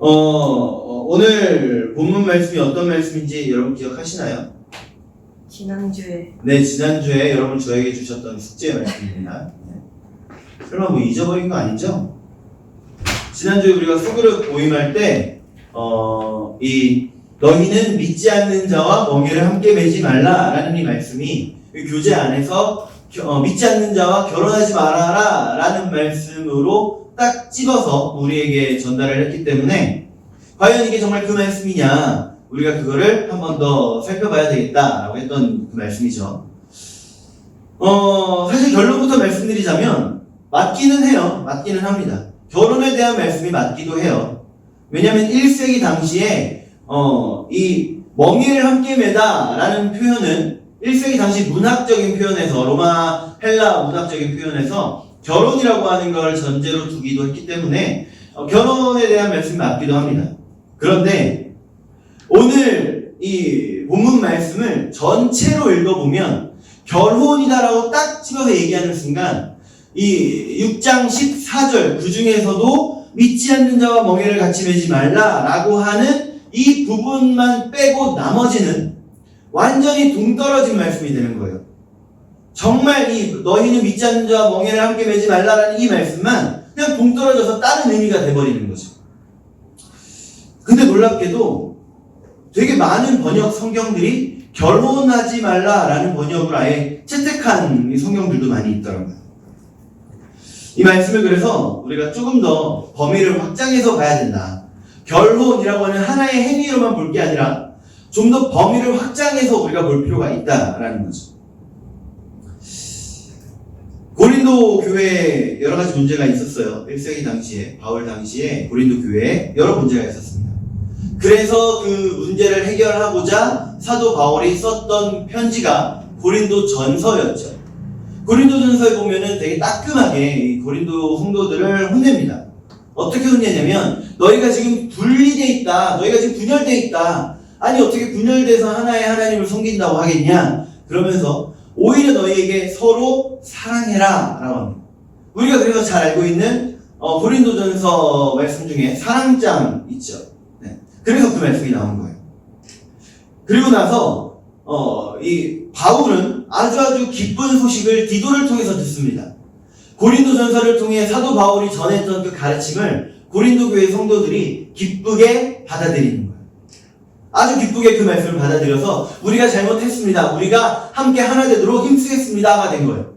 오늘 본문 말씀이 어떤 말씀인지 여러분 기억하시나요? 지난주에 네, 지난주에 여러분 저에게 주셨던 숙제 말씀입니다. 네. 설마 뭐 잊어버린 거 아니죠? 지난주에 우리가 수그릇 모임할 때, 너희는 믿지 않는 자와 멍에를 함께 매지 말라라는 이 말씀이 이 교재 안에서 믿지 않는 자와 결혼하지 말아라 라는 말씀으로 딱 집어서 우리에게 전달을 했기 때문에 과연 이게 정말 그 말씀이냐 우리가 그거를 한 번 더 살펴봐야 되겠다라고 했던 그 말씀이죠. 사실 결론부터 말씀드리자면 맞기는 해요. 맞기는 합니다. 결혼에 대한 말씀이 맞기도 해요. 왜냐하면 1세기 당시에 이 멍에를 함께 매다 라는 표현은 1세기 당시 문학적인 표현에서 로마 헬라 문학적인 표현에서 결혼이라고 하는 걸 전제로 두기도 했기 때문에 결혼에 대한 말씀이 맞기도 합니다. 그런데 오늘 이 본문 말씀을 전체로 읽어보면 결혼이다라고 딱 찍어서 얘기하는 순간 이 6장 14절 그 중에서도 믿지 않는 자와 멍에를 같이 매지 말라라고 하는 이 부분만 빼고 나머지는 완전히 동떨어진 말씀이 되는 거예요. 정말 이 너희는 믿지 않는 자와 멍에를 함께 매지 말라라는 이 말씀만 그냥 동떨어져서 다른 의미가 돼버리는 거죠. 근데 놀랍게도 되게 많은 번역 성경들이 결혼하지 말라라는 번역을 아예 채택한 성경들도 많이 있더라고요. 이 말씀을 그래서 우리가 조금 더 범위를 확장해서 봐야 된다. 결혼이라고 하는 하나의 행위로만 볼 게 아니라 좀 더 범위를 확장해서 우리가 볼 필요가 있다라는 거죠. 고린도 교회에 여러 가지 문제가 있었어요. 1세기 당시에, 바울 당시에 고린도 교회에 여러 문제가 있었습니다. 그래서 그 문제를 해결하고자 사도 바울이 썼던 편지가 고린도 전서였죠. 고린도 전서에 보면은 되게 따끔하게 이 고린도 성도들을 혼냅니다. 어떻게 혼내냐면 너희가 지금 분리돼 있다. 너희가 지금 분열돼 있다. 아니 어떻게 분열돼서 하나의 하나님을 섬긴다고 하겠냐. 그러면서 오히려 너희에게 서로 사랑해라 라고 합니다. 우리가 그래서 잘 알고 있는 고린도전서 말씀 중에 사랑장 있죠. 네. 그래서 그 말씀이 나온 거예요. 그리고 나서 이 바울은 아주 기쁜 소식을 디도를 통해서 듣습니다. 고린도전서를 통해 사도 바울이 전했던 그 가르침을 고린도 교회 성도들이 기쁘게 받아들이는 거예요. 아주 기쁘게 그 말씀을 받아들여서 우리가 잘못했습니다. 우리가 함께 하나 되도록 힘쓰겠습니다가 된 거예요.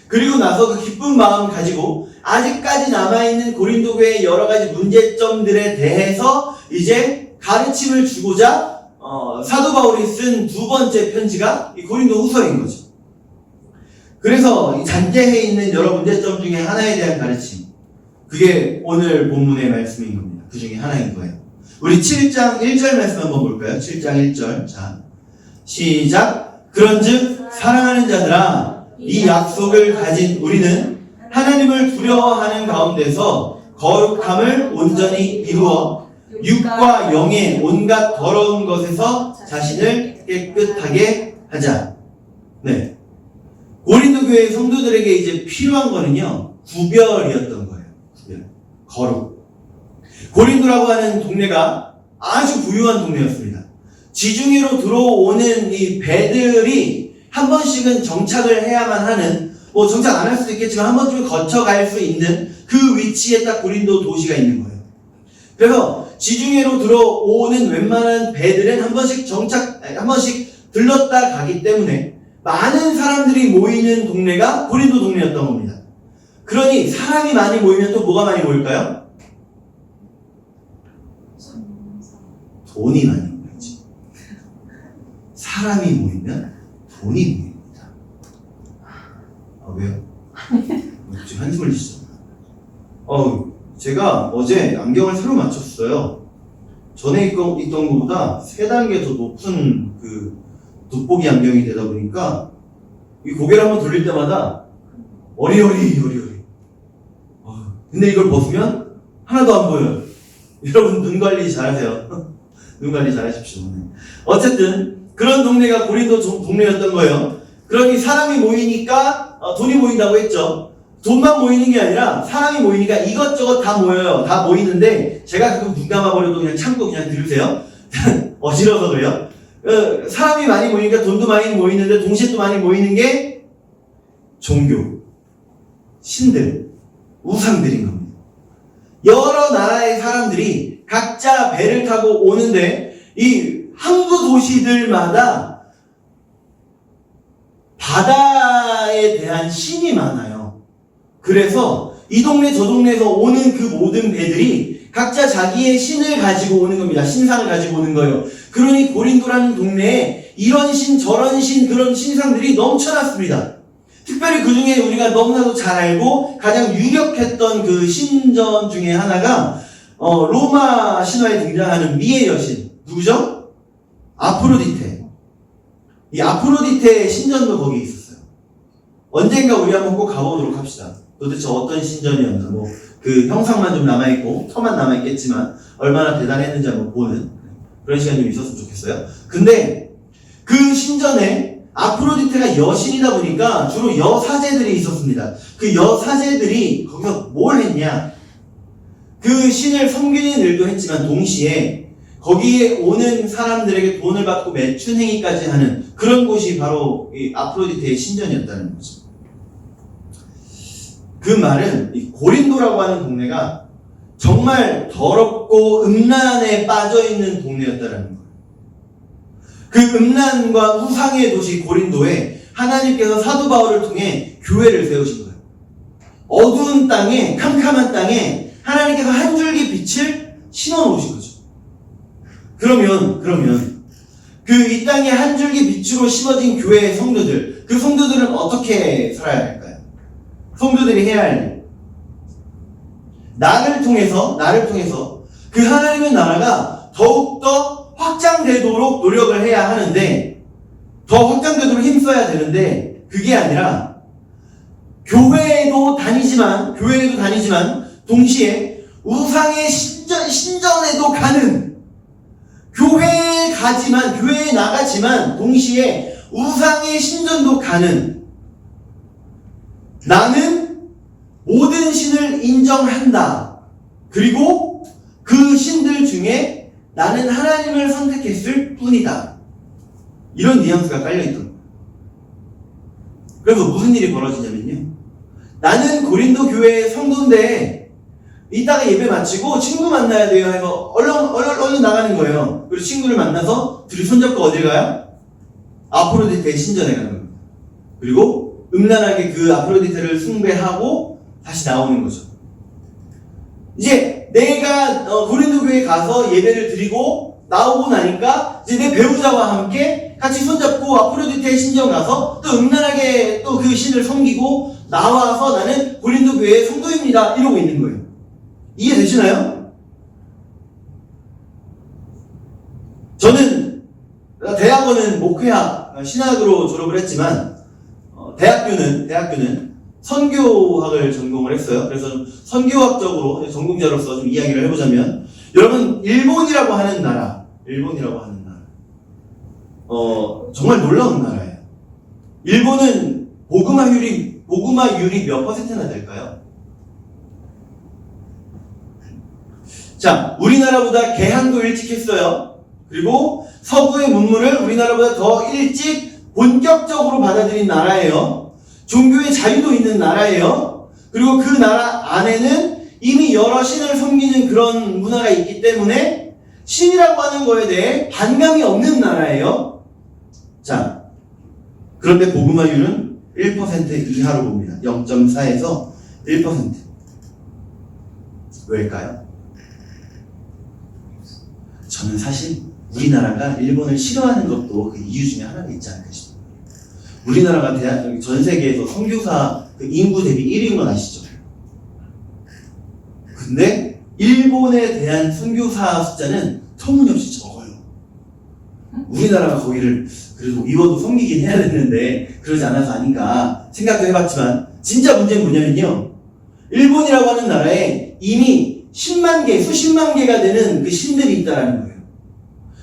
그리고 나서 그 기쁜 마음 가지고 아직까지 남아있는 고린도 교회의 여러 가지 문제점들에 대해서 이제 가르침을 주고자 사도 바울이 쓴 두 번째 편지가 이 고린도 후서인 거죠. 그래서 이 잔재해 있는 여러 문제점 중에 하나에 대한 가르침, 그게 오늘 본문의 말씀인 겁니다. 그 중에 하나인 거예요. 우리 7장 1절 말씀 한번 볼까요? 7장 1절. 자, 시작. 그런즉 사랑하는 자들아, 이 약속을 가진 우리는 하나님을 두려워하는 가운데서 거룩함을 온전히 이루어 육과 영의 온갖 더러운 것에서 자신을 깨끗하게 하자. 네. 고린도 교회 성도들에게 이제 필요한 거는요, 구별이었던 거예요. 구별. 거룩. 고린도라고 하는 동네가 아주 부유한 동네였습니다. 지중해로 들어오는 이 배들이 한 번씩은 정착을 해야만 하는, 정착 안 할 수도 있겠지만 한 번쯤은 거쳐갈 수 있는 그 위치에 딱 고린도 도시가 있는 거예요. 그래서 지중해로 들어오는 웬만한 배들은 한 번씩 들렀다 가기 때문에 많은 사람들이 모이는 동네가 고린도 동네였던 겁니다. 그러니 사람이 많이 모이면 또 뭐가 많이 모일까요? 돈이 많이 모이지. 사람이 모이면 돈이 모입니다. 왜요? 지금 한숨을 쉬셨나요? 제가 어제 안경을 새로 맞췄어요. 전에 있던 것보다 3단계 더 높은 그 돋보기 안경이 되다 보니까 이 고개를 한번 돌릴 때마다 어리어리. 근데 이걸 벗으면 하나도 안 보여요. 여러분 눈 관리 잘하세요. 눈 관리 잘하십시오. 어쨌든 그런 동네가 고린도 동네였던 거예요. 그러니 사람이 모이니까 돈이 모인다고 했죠. 돈만 모이는 게 아니라 사람이 모이니까 이것저것 다 모여요. 다 모이는데 제가 가끔 눈 감아버려도 그냥 참고 그냥 들으세요. 어지러워서 그래요. 사람이 많이 모이니까 돈도 많이 모이는데 동시에 또 많이 모이는 게 종교, 신들, 우상들인 겁니다. 여러 나라의 사람들이 각자 배를 타고 오는데 이 항구 도시들마다 바다에 대한 신이 많아요. 그래서 이 동네 저 동네에서 오는 그 모든 배들이 각자 자기의 신을 가지고 오는 겁니다. 신상을 가지고 오는 거예요. 그러니 고린도라는 동네에 이런 신 저런 신 그런 신상들이 넘쳐났습니다. 특별히 그 중에 우리가 너무나도 잘 알고 가장 유력했던 그 신전 중에 하나가 로마 신화에 등장하는 미의 여신 누구죠? 아프로디테. 이 아프로디테의 신전도 거기 있었어요. 언젠가 우리 한번 꼭 가보도록 합시다. 도대체 어떤 신전이었나. 뭐 그 형상만 좀 남아있고 터만 남아있겠지만 얼마나 대단했는지 한번 보는 그런 시간이 좀 있었으면 좋겠어요. 근데 그 신전에 아프로디테가 여신이다 보니까 주로 여사제들이 있었습니다. 그 여사제들이 거기서 뭘 했냐? 그 신을 섬기는 일도 했지만 동시에 거기에 오는 사람들에게 돈을 받고 매춘 행위까지 하는 그런 곳이 바로 이 아프로디테의 신전이었다는 거죠. 그 말은 이 고린도라고 하는 동네가 정말 더럽고 음란에 빠져있는 동네였다는 거예요. 그 음란과 우상의 도시 고린도에 하나님께서 사도 바울을 통해 교회를 세우신 거예요. 어두운 땅에, 캄캄한 땅에 하나님께서 한 줄기 빛을 심어 놓으신 거죠. 그러면 그 이 땅에 한 줄기 빛으로 심어진 교회의 성도들, 그 성도들은 어떻게 살아야 할까요? 성도들이 해야 할 일. 나를 통해서 그 하나님의 나라가 더욱더 확장되도록 노력을 해야 하는데, 더 확장되도록 힘써야 되는데, 그게 아니라 교회에도 다니지만 동시에 우상의 신전에도 가는, 교회에 나가지만 동시에 우상의 신전도 가는, 나는 모든 신을 인정한다. 그리고 그 신들 중에 나는 하나님을 선택했을 뿐이다. 이런 뉘앙스가 깔려있던 거예요. 그래서 무슨 일이 벌어지냐면요. 나는 고린도 교회의 성도인데 이따가 예배 마치고 친구 만나야 돼요 해서 얼른 나가는 거예요. 그리고 친구를 만나서 둘이 손잡고 어딜 가요? 아프로디테 신전에 가는 겁니다. 그리고 음란하게 그 아프로디테를 숭배하고 다시 나오는 거죠. 이제 내가 고린도 교회에 가서 예배를 드리고 나오고 나니까 이제 내 배우자와 함께 같이 손잡고 아프로디테 신전 가서 또 음란하게 또 그 신을 섬기고 나와서 나는 고린도 교회의 성도입니다. 이러고 있는 거예요. 이해되시나요? 저는 대학원은 목회학, 신학으로 졸업을 했지만 대학교는 선교학을 전공을 했어요. 그래서 선교학적으로 전공자로서 좀 이야기를 해보자면, 여러분 일본이라고 하는 나라 정말 놀라운 나라예요. 일본은 복음화율이 몇 퍼센트나 될까요? 자, 우리나라보다 개항도 일찍 했어요. 그리고 서구의 문물을 우리나라보다 더 일찍 본격적으로 받아들인 나라예요. 종교의 자유도 있는 나라예요. 그리고 그 나라 안에는 이미 여러 신을 섬기는 그런 문화가 있기 때문에 신이라고 하는 거에 대해 반감이 없는 나라예요. 자, 그런데 복음화율은 1% 이하로 봅니다. 0.4에서 1%. 왜일까요? 저는 사실 우리나라가 일본을 싫어하는 것도 그 이유 중에 하나가 있지 않을까 싶어요. 우리나라가 전 세계에서 선교사 그 인구 대비 1위인 건 아시죠? 근데 일본에 대한 선교사 숫자는 터무니없이 적어요. 우리나라가 거기를 그래도 미워도 섬기긴 해야 되는데 그러지 않아서 아닌가 생각도 해봤지만, 진짜 문제는 뭐냐면요, 일본이라고 하는 나라에 이미 10만 개, 수십만 개가 되는 그 신들이 있다라는 거예요.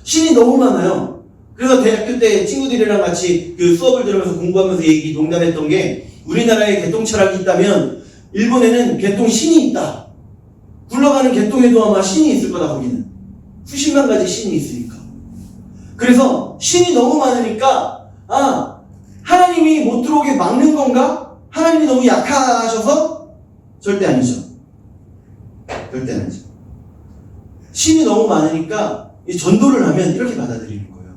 신이 너무 많아요. 그래서 대학교 때 친구들이랑 같이 그 수업을 들으면서 공부하면서 농담했던 게, 우리나라에 개똥 철학이 있다면 일본에는 개똥 신이 있다. 굴러가는 개똥에도 아마 신이 있을 거다, 거기는. 수십만 가지 신이 있으니까. 그래서 신이 너무 많으니까, 하나님이 못 들어오게 막는 건가? 하나님이 너무 약하셔서? 절대 아니죠. 절대 아니죠. 신이 너무 많으니까, 이 전도를 하면 이렇게 받아들이는 거예요.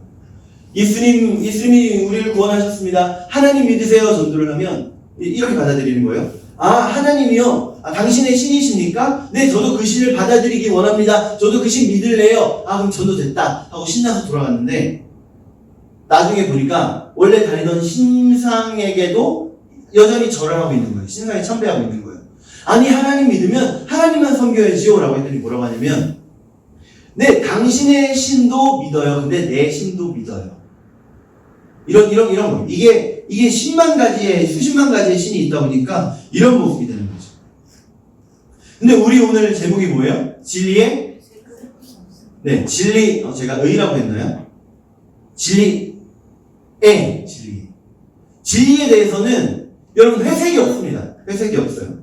예수님이 우리를 구원하셨습니다. 하나님 믿으세요. 전도를 하면 이렇게 받아들이는 거예요. 하나님이요. 당신의 신이십니까? 네, 저도 그 신을 받아들이기 원합니다. 저도 그 신 믿을래요. 그럼 전도 됐다. 하고 신나서 돌아갔는데, 나중에 보니까 원래 다니던 신상에게도 여전히 절을 하고 있는 거예요. 신상에 참배하고 있는 거예요. 아니, 하나님 믿으면 하나님만 섬겨야지요. 라고 했더니 뭐라고 하냐면, 네, 당신의 신도 믿어요. 근데 내 신도 믿어요. 이런 거. 이게 수십만 가지의 신이 있다 보니까 이런 모습이 되는 거죠. 근데 우리 오늘 제목이 뭐예요? 진리의? 네, 진리, 제가 의라고 했나요? 진리의. 진리에 대해서는 여러분 회색이 없습니다. 회색이 없어요.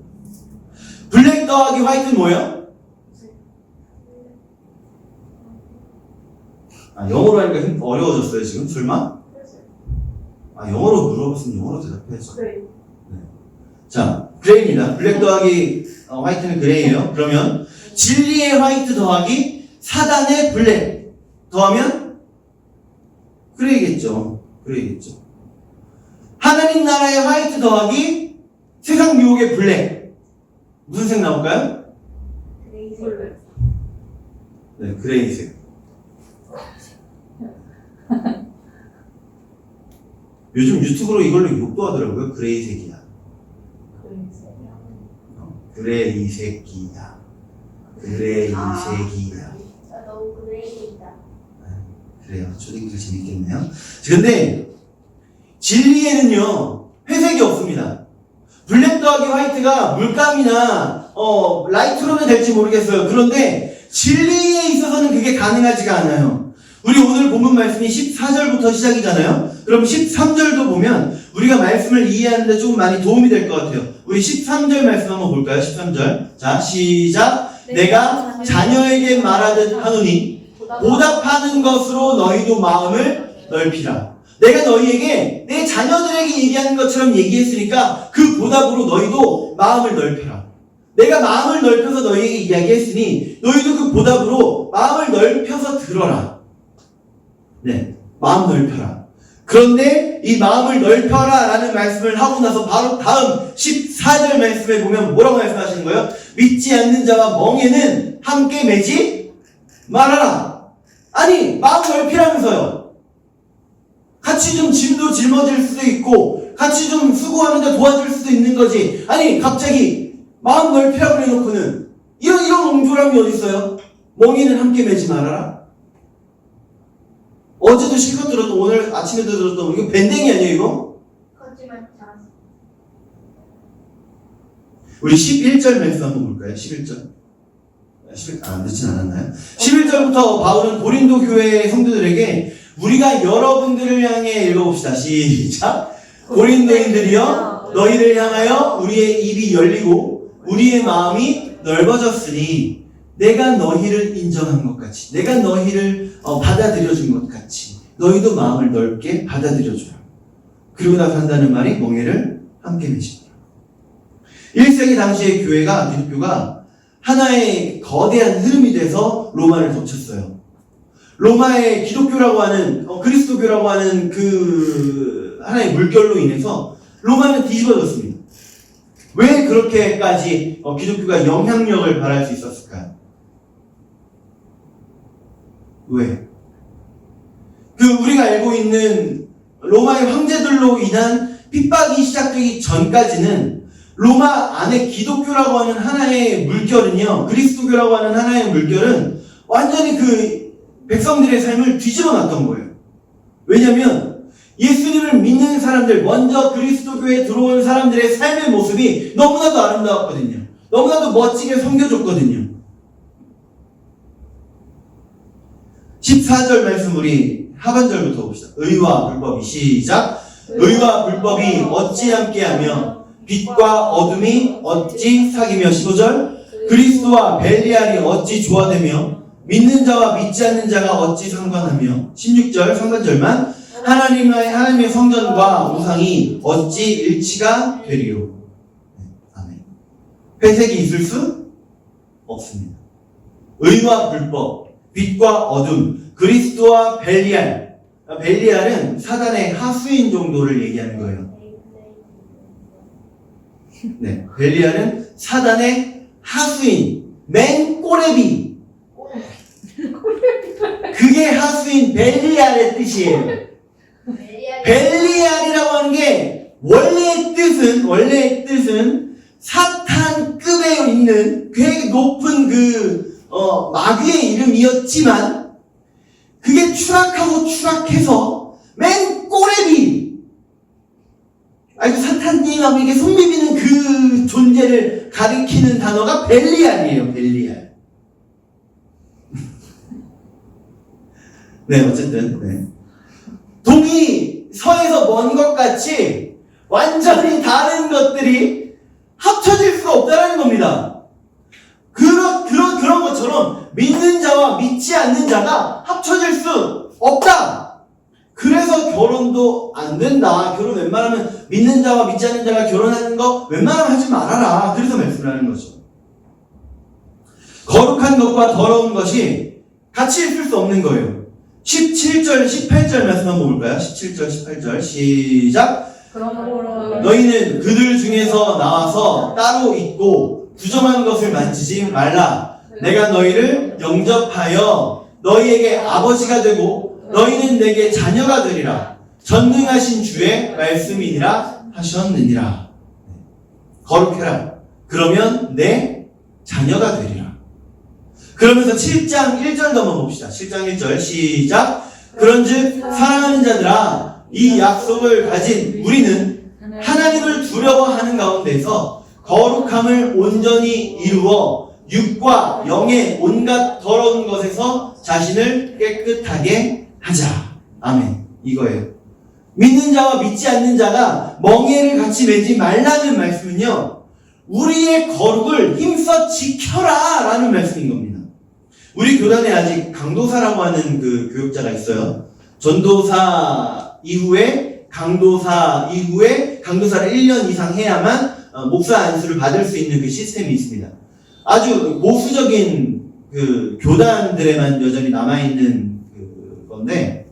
블랙 더하기 화이트는 뭐예요? 영어로 하니까 어려워졌어요, 지금? 설마? 영어로 물어봤으면 영어로 대답해야죠. 네. 자, 그레이입니다. 블랙 더하기 화이트는 그레이예요. 그러면 진리의 화이트 더하기 사단의 블랙 더하면 그레이겠죠. 하나님 나라의 화이트 더하기 세상 유혹의 블랙. 무슨 색 나올까요? 그레이색. 네, 그레이색. 요즘 유튜브로 이걸로 욕도 하더라고요. 그레이색이야. 그레이색이야. 너무 그레이색이다. 그래요. 초딩들 재밌겠네요. 근데 진리에는요 회색이 없습니다. 블랙 더하기 화이트가 물감이나 라이트로는 될지 모르겠어요. 그런데 진리에 있어서는 그게 가능하지가 않아요. 우리 오늘 본문 말씀이 14절부터 시작이잖아요. 그럼 13절도 보면 우리가 말씀을 이해하는데 조금 많이 도움이 될 것 같아요. 우리 13절 말씀 한번 볼까요? 13절. 자, 시작. 내가 자녀에게 말하듯 하노니 보답하는 것으로 너희도 마음을 넓히라. 내가 너희에게 내 자녀들에게 얘기하는 것처럼 얘기했으니까 그 보답으로 너희도 마음을 넓혀라. 내가 마음을 넓혀서 너희에게 이야기했으니 너희도 그 보답으로 마음을 넓혀서 들어라. 네, 마음 넓혀라. 그런데 이 마음을 넓혀라 라는 말씀을 하고 나서 바로 다음 14절 말씀에 보면 뭐라고 말씀하시는 거예요? 믿지 않는 자와 멍에는 함께 매지 말아라. 아니, 마음 넓히라면서요. 같이 좀 짐도 짊어질 수도 있고 같이 좀 수고하는데 도와줄 수도 있는 거지. 아니, 갑자기 마음 넓히라고 해놓고는 이런 옹졸함이 어딨어요? 멍에는 함께 매지 말아라. 어제도 실컷 들었던 오늘 아침에도 들었던 이거 밴댕이 아니에요 이거? 거짓말 잘했어. 우리 11절 말씀 한번 볼까요? 11절. 늦진 않았나요? 11절부터 바울은 고린도 교회 성도들에게 우리가 여러분들을 향해 읽어봅시다. 시작. 고린도인들이여 너희를 향하여 우리의 입이 열리고 우리의 마음이 넓어졌으니 내가 너희를 인정한 것 같이 내가 너희를 받아들여준 것 같이 너희도 마음을 넓게 받아들여줘라. 그리고 나서 한다는 말이 멍에를 함께 매시라. 1세기 당시의 기독교가 하나의 거대한 흐름이 돼서 로마를 덮쳤어요. 로마의 기독교라고 하는 그리스도교라고 하는 그 하나의 물결로 인해서 로마는 뒤집어졌습니다. 왜 그렇게까지 기독교가 영향력을 발할 수 있었을까요? 왜? 우리가 알고 있는 로마의 황제들로 인한 핍박이 시작되기 전까지는 로마 안에 기독교라고 하는 하나의 물결은요, 그리스도교라고 하는 하나의 물결은 완전히 그 백성들의 삶을 뒤집어 놨던 거예요. 왜냐면 예수님을 믿는 사람들, 먼저 그리스도교에 들어온 사람들의 삶의 모습이 너무나도 아름다웠거든요. 너무나도 멋지게 섬겨줬거든요. 14절 말씀 우리 하반절부터 봅시다. 의와 불법이 시작. 의와 불법이 어찌 함께하며 빛과 어둠이 어찌 사귀며 15절 그리스도와 벨리알이 어찌 조화되며 믿는 자와 믿지 않는 자가 어찌 상관하며 16절 상반절만 하나님의 성전과 우상이 어찌 일치가 되리요. 아멘. 회색이 있을 수 없습니다. 의와 불법, 빛과 어둠, 그리스도와 벨리알. 벨리알은 사단의 하수인 정도를 얘기하는 거예요. 네, 벨리알은 사단의 하수인, 맨 꼬레비. 그게 하수인 벨리알의 뜻이에요. 벨리알이라고 하는 게 원래의 뜻은 사탄급에 있는 되게 높은 마귀의 이름이었지만 그게 추락해서 맨 꼬레비. 사탄님 하면 이게 손 비비는 그 존재를 가리키는 단어가 벨리알이에요. 벨리알. 네, 어쨌든 네. 동이 서에서 먼 것 같이 완전히 다른 것들이 합쳐질 수가 없다는 겁니다. 그런 것처럼 믿는 자와 믿지 않는 자가 합쳐질 수 없다. 그래서 결혼도 안 된다. 결혼 웬만하면 믿는 자와 믿지 않는 자가 결혼하는 거 웬만하면 하지 말아라. 그래서 말씀을 하는 거죠. 거룩한 것과 더러운 것이 같이 있을 수 없는 거예요. 17절, 18절 말씀 한번 볼까요? 17절, 18절 시작. 너희는 그들 중에서 나와서 따로 있고 부정한 것을 만지지 말라. 내가 너희를 영접하여 너희에게 아버지가 되고 너희는 내게 자녀가 되리라. 전능하신 주의 말씀이니라 하셨느니라. 거룩해라. 그러면 내 자녀가 되리라. 그러면서 7장 1절도 한번 봅시다. 7장 1절 시작. 그런즉 사랑하는 자들아 이 약속을 가진 우리는 하나님을 두려워하는 가운데서 거룩함을 온전히 이루어 육과 영의 온갖 더러운 것에서 자신을 깨끗하게 하자. 아멘. 이거예요. 믿는 자와 믿지 않는 자가 멍에를 같이 매지 말라는 말씀은요, 우리의 거룩을 힘써 지켜라 라는 말씀인 겁니다. 우리 교단에 아직 강도사라고 하는 그 교육자가 있어요. 전도사 이후에 강도사를 1년 이상 해야만 목사 안수를 받을 수 있는 그 시스템이 있습니다. 아주 보수적인 그 교단들에만 여전히 남아있는 그 건데,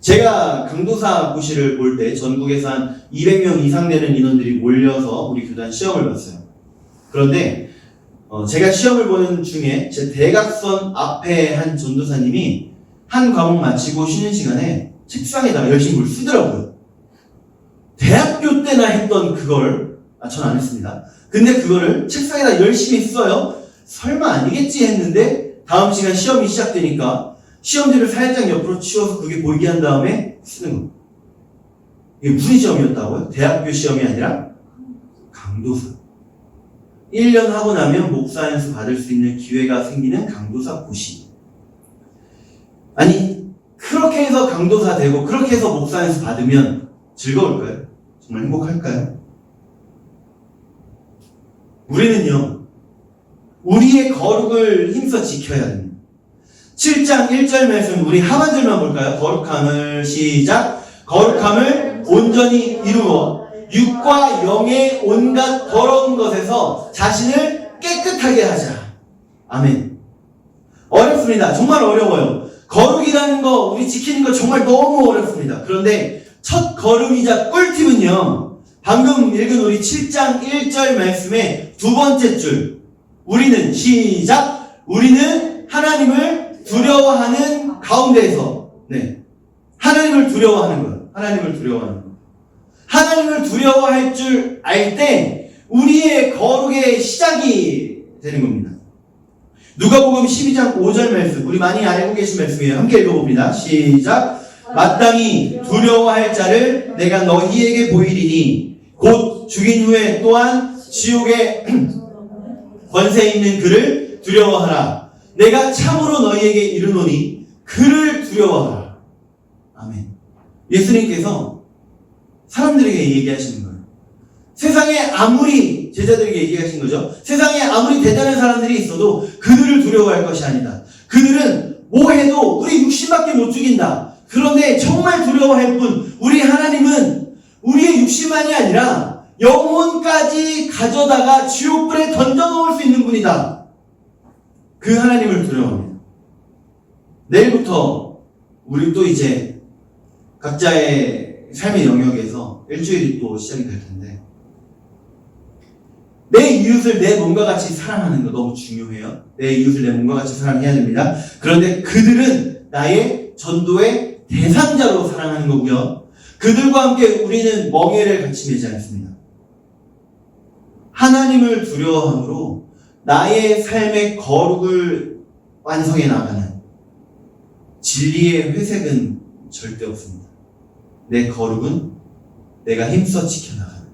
제가 강도사 고시를 볼 때 전국에서 한 200명 이상 되는 인원들이 몰려서 우리 교단 시험을 봤어요. 그런데 제가 시험을 보는 중에 제 대각선 앞에 한 전도사님이 한 과목 마치고 쉬는 시간에 책상에다가 열심히 뭘 쓰더라고요. 대학교 때나 했던 그걸, 전 안 했습니다. 근데 그거를 책상에다 열심히 써요. 설마 아니겠지 했는데 다음 시간 시험이 시작되니까 시험지를 살짝 옆으로 치워서 그게 보이게 한 다음에 쓰는 겁니다. 이게 무슨 시험이었다고요? 대학교 시험이 아니라 강도사. 1년 하고 나면 목사 안수 받을 수 있는 기회가 생기는 강도사 고시. 아니, 그렇게 해서 강도사 되고 그렇게 해서 목사 안수 받으면 즐거울까요? 정말 행복할까요? 우리는요, 우리의 거룩을 힘써 지켜야 됩니다. 7장 1절 말씀, 우리 하반절만 볼까요? 거룩함을 시작. 거룩함을 온전히 이루어 육과 영의 온갖 더러운 것에서 자신을 깨끗하게 하자. 아멘. 어렵습니다. 정말 어려워요. 거룩이라는 거, 우리 지키는 거 정말 너무 어렵습니다. 그런데 첫 걸음이자 꿀팁은요, 방금 읽은 우리 7장 1절 말씀의 두 번째 줄. 우리는 시작. 우리는 하나님을 두려워하는 가운데에서, 하나님을 두려워하는 거예요. 하나님을 두려워하는 거예요. 하나님을 두려워할 줄 알 때 우리의 거룩의 시작이 되는 겁니다. 누가복음 12장 5절 말씀, 우리 많이 알고 계신 말씀이에요. 함께 읽어봅니다. 시작. 마땅히 두려워할 자를 내가 너희에게 보이리니 곧 죽인 후에 또한 지옥에 권세 있는 그를 두려워하라. 내가 참으로 너희에게 이르노니 그를 두려워하라. 아멘. 예수님께서 사람들에게 얘기하시는 거예요. 세상에 아무리 제자들에게 얘기하신 거죠. 세상에 아무리 대단한 사람들이 있어도 그들을 두려워할 것이 아니다. 그들은 뭐 해도 우리 육신밖에 못 죽인다. 그런데 정말 두려워할 뿐 우리 하나님은 우리의 육신만이 아니라 영혼까지 가져다가 지옥불에 던져놓을 수 있는 분이다. 그 하나님을 두려워합니다. 내일부터 우리 또 이제 각자의 삶의 영역에서 일주일이 또 시작이 될 텐데 내 이웃을 내 몸과 같이 사랑하는 거 너무 중요해요. 내 이웃을 내 몸과 같이 사랑해야 됩니다. 그런데 그들은 나의 전도의 대상자로 사랑하는 거고요. 그들과 함께 우리는 멍에를 같이 매지 않습니다. 하나님을 두려워함으로 나의 삶의 거룩을 완성해 나가는 진리의 회색은 절대 없습니다. 내 거룩은 내가 힘써 지켜나가는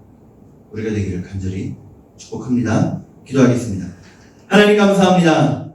우리가 되기를 간절히 축복합니다. 기도하겠습니다. 하나님 감사합니다.